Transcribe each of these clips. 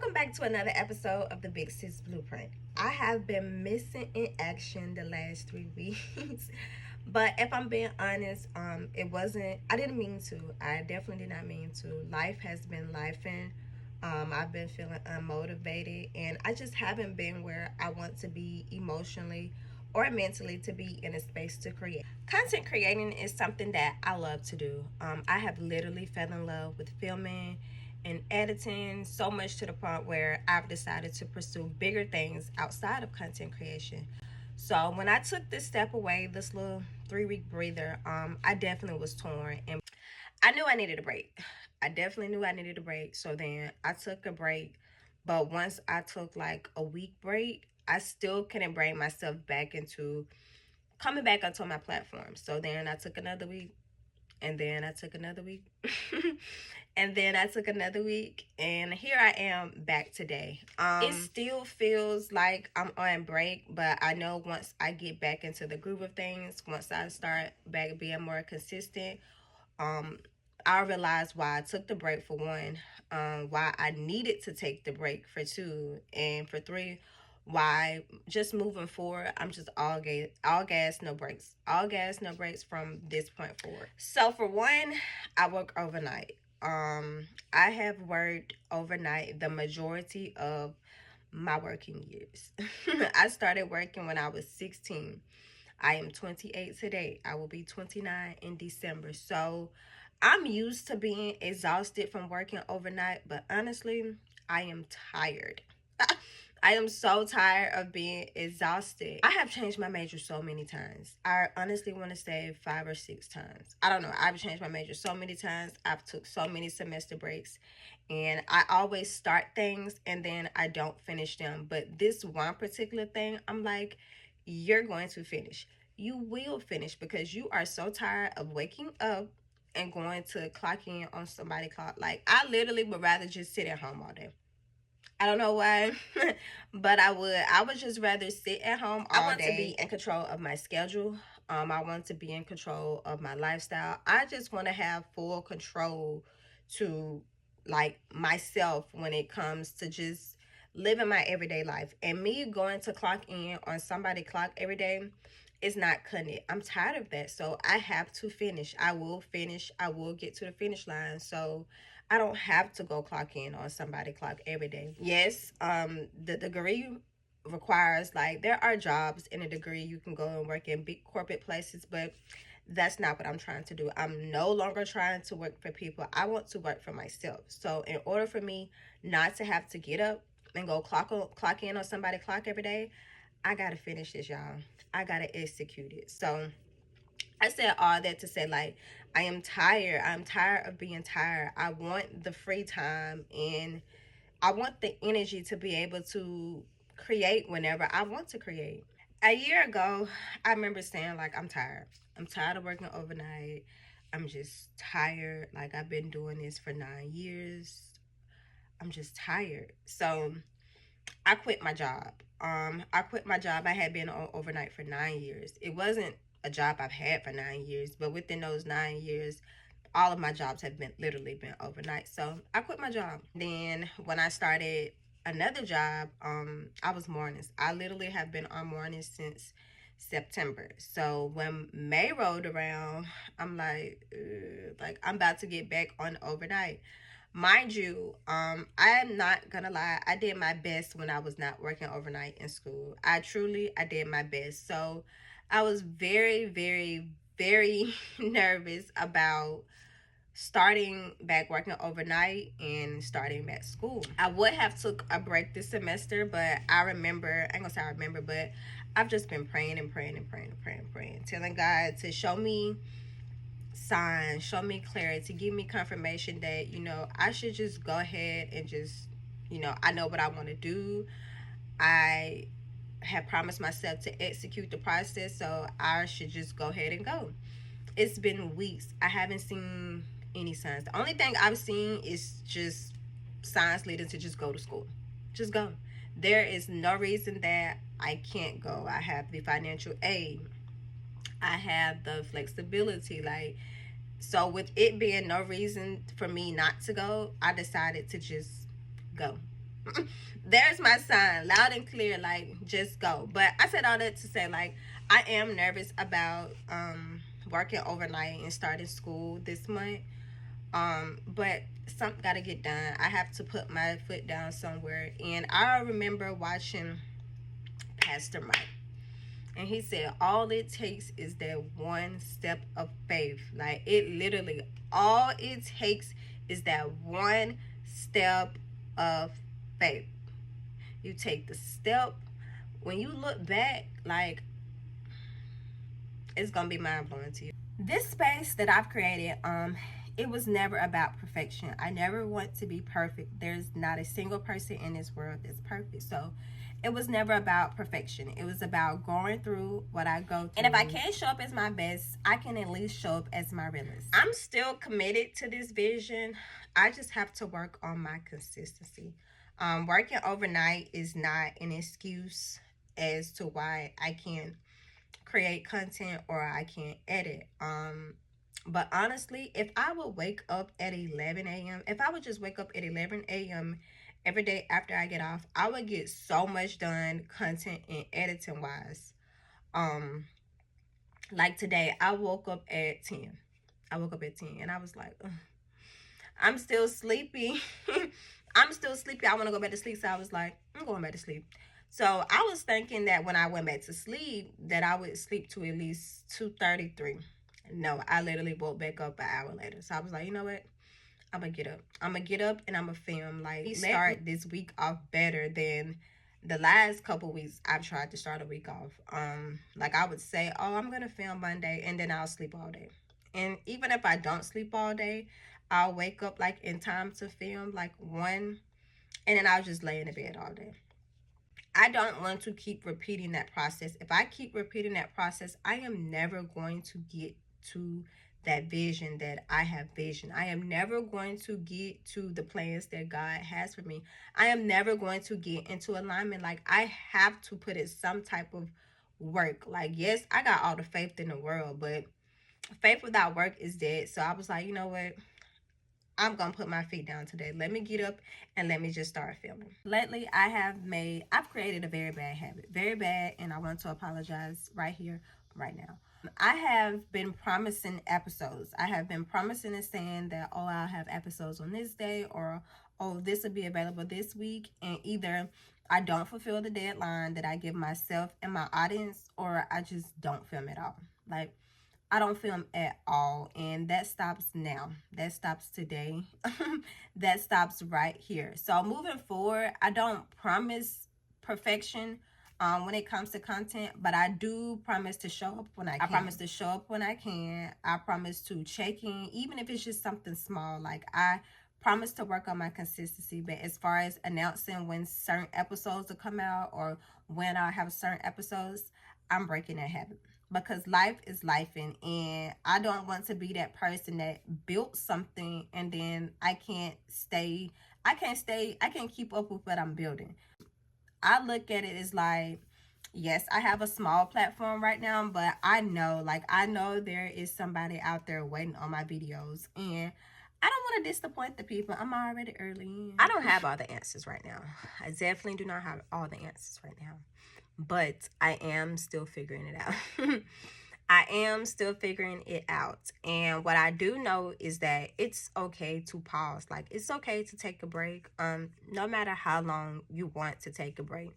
Welcome back to another episode of the Big Sis Blueprint. I have been missing in action the last 3 weeks, but if I'm being honest, it wasn't. I didn't mean to. I definitely did not mean to. Life has been lifing. I've been feeling unmotivated, and I just haven't been where I want to be emotionally or mentally to be in a space to create. Content creating is something that I love to do. I have literally fell in love with filming and editing so much to the point where I've decided to pursue bigger things outside of content creation. So when I took this step away, this little 3 week breather, I definitely was torn and I knew I needed a break. I definitely knew I needed a break. So then I took a break. But once I took like a week break, I still couldn't bring myself back into coming back onto my platform. So then I took another week, and then I took another week. And then I took another week, and here I am back today. It still feels like I'm on break, but I know once I get back into the groove of things, once I start back being more consistent, um, I realized why I took the break for one, why I needed to take the break for two, and for three, why just moving forward, I'm just all gas, no breaks, all gas, no breaks from this point forward. So for one, I work overnight. I have worked overnight the majority of my working years. I started working when I was 16. I am 28 today. I will be 29 in December. So I'm used to being exhausted from working overnight, but honestly, I am tired. I am so tired of being exhausted. I have changed my major so many times. I honestly want to say 5 or 6 times. I don't know. I've changed my major so many times. I've took so many semester breaks, and I always start things and then I don't finish them. But this one particular thing, I'm like, you're going to finish. You will finish because you are so tired of waking up and going to clock in on somebody clock. Like, I literally would rather just sit at home all day. I don't know why, but I would just rather sit at home all day. I want to be in control of my schedule. I want to be in control of my lifestyle. I just want to have full control to like myself when it comes to just living my everyday life. And me going to clock in on somebody clock every day is not cutting it. I'm tired of that. So I have to finish. I will finish. I will get to the finish line. So I don't have to go clock in on somebody clock every day. Yes, the degree requires, like, there are jobs in a degree you can go and work in big corporate places, but that's not what I'm trying to do. I'm no longer trying to work for people. I want to work for myself. So in order for me not to have to get up and go clock in on somebody clock every day, I gotta finish this, y'all. I gotta execute it. So I said all that to say, like, I am tired. I'm tired of being tired. I want the free time and I want the energy to be able to create whenever I want to create. A year ago, I remember saying, like, I'm tired. I'm tired of working overnight. I'm just tired. Like, I've been doing this for 9 years. I'm just tired. So I quit my job. I quit my job. I had been on overnight for 9 years. It wasn't a job I've had for 9 years, but within those 9 years, all of my jobs have been literally been overnight. So I quit my job. Then when I started another job, I was mornings. I literally have been on mornings since September. So when May rolled around, I'm like I'm about to get back on overnight. Mind you, I'm not gonna lie, I did my best when I was not working overnight in school. I did my best. So I was very, very, very nervous about starting back working overnight and starting back school. I would have took a break this semester, but I ain't gonna say I remember, but I've just been praying and praying and praying and praying and praying, telling God to show me signs, show me clarity, give me confirmation that, I should just go ahead and just, I know what I want to do. I have promised myself to execute the process, so I should just go ahead and go. It's been weeks. I haven't seen any signs. The only thing I've seen is just signs leading to just go to school. Just go. There is no reason that I can't go. I have the financial aid. I have the flexibility. Like, so with it being no reason for me not to go, I decided to just go. There's my sign, loud and clear, like, just go. But I said all that to say, like, I am nervous about working overnight and starting school this month. But something gotta get done. I have to put my foot down somewhere. And I remember watching Pastor Mike, and he said all it takes is that one step of faith. Like, it literally, all it takes is that one step of faith. You take the step. When you look back, like, it's gonna be mind blowing to you. This space that I've created, it was never about perfection. I never want to be perfect. There's not a single person in this world that's perfect. So it was never about perfection. It was about going through what I go through. And if I can't show up as my best, I can at least show up as my realest. I'm still committed to this vision. I just have to work on my consistency. Working overnight is not an excuse as to why I can't create content or I can't edit. But honestly, if I would wake up at 11 a.m., if I would just wake up at 11 a.m. every day after I get off, I would get so much done content and editing wise. Like today, I woke up at 10. I woke up at 10 and I was like, ugh, I'm still sleepy. I'm still sleepy. I want to go back to sleep. So I was like, I'm going back to sleep. So I was thinking that when I went back to sleep, that I would sleep to at least 2:33. No, I literally woke back up an hour later. So I was like, you know what? I'm going to get up. I'm going to get up and I'm going to film. Like, start this week off better than the last couple weeks I've tried to start a week off. Like, I would say, oh, I'm going to film Monday, and then I'll sleep all day. And even if I don't sleep all day, I'll wake up, like, in time to film, like, 1, and then I'll just lay in the bed all day. I don't want to keep repeating that process. If I keep repeating that process, I am never going to get to that vision that I have vision. I am never going to get to the plans that God has for me. I am never going to get into alignment. Like, I have to put in some type of work. Like, yes, I got all the faith in the world, but faith without work is dead. So I was like, you know what? I'm gonna put my feet down today. Let me get up and let me just start filming. Lately, I've created a very bad habit. Very bad, and I want to apologize right here, right now. I have been promising episodes. I have been promising and saying that, oh, I'll have episodes on this day, or, oh, this will be available this week. And either I don't fulfill the deadline that I give myself and my audience, or I just don't film at all. Like, I don't film at all, and that stops now. That stops today. That stops right here. So moving forward, I don't promise perfection when it comes to content, but I do promise to show up when I can. I promise to show up when I can. I promise to check in, even if it's just something small. Like, I promise to work on my consistency, but as far as announcing when certain episodes will come out or when I have certain episodes, I'm breaking that habit. Because life is lifing, and I don't want to be that person that built something and then I can't keep up with what I'm building. I look at it as like, yes, I have a small platform right now, but I know there is somebody out there waiting on my videos, and I don't want to disappoint the people. I'm already early in. I don't have all the answers right now. I definitely do not have all the answers right now. But I am still figuring it out. I am still figuring it out. And what I do know is that it's okay to pause. Like, it's okay to take a break. No matter how long you want to take a break.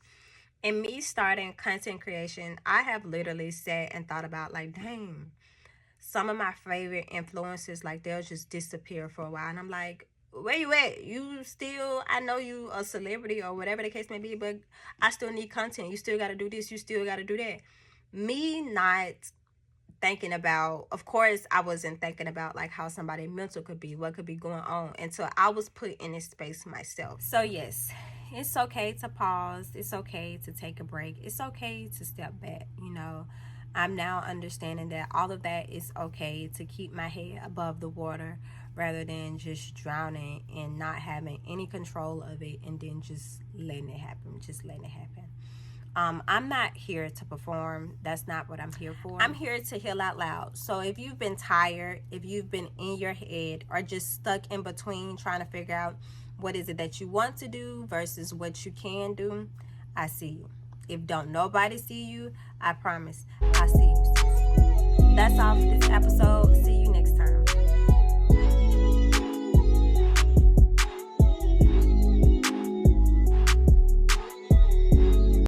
And me starting content creation, I have literally sat and thought about, like, dang, some of my favorite influencers, like, they'll just disappear for a while. And I'm like, where you at? You still, I know you a celebrity or whatever the case may be, but I still need content. You still got to do this. You still got to do that. Me not thinking about, of course, I wasn't thinking about, like, how somebody mental could be, what could be going on until I was put in this space myself. So yes, it's okay to pause. It's okay to take a break. It's okay to step back. You know, I'm now understanding that all of that is okay to keep my head above the water rather than just drowning and not having any control of it and then just letting it happen. I'm not here to perform. That's not what I'm here for. I'm here to heal out loud. So if you've been tired, if you've been in your head or just stuck in between trying to figure out what is it that you want to do versus what you can do, I see you. If don't nobody see you, I promise I see you. That's all for this episode. See you next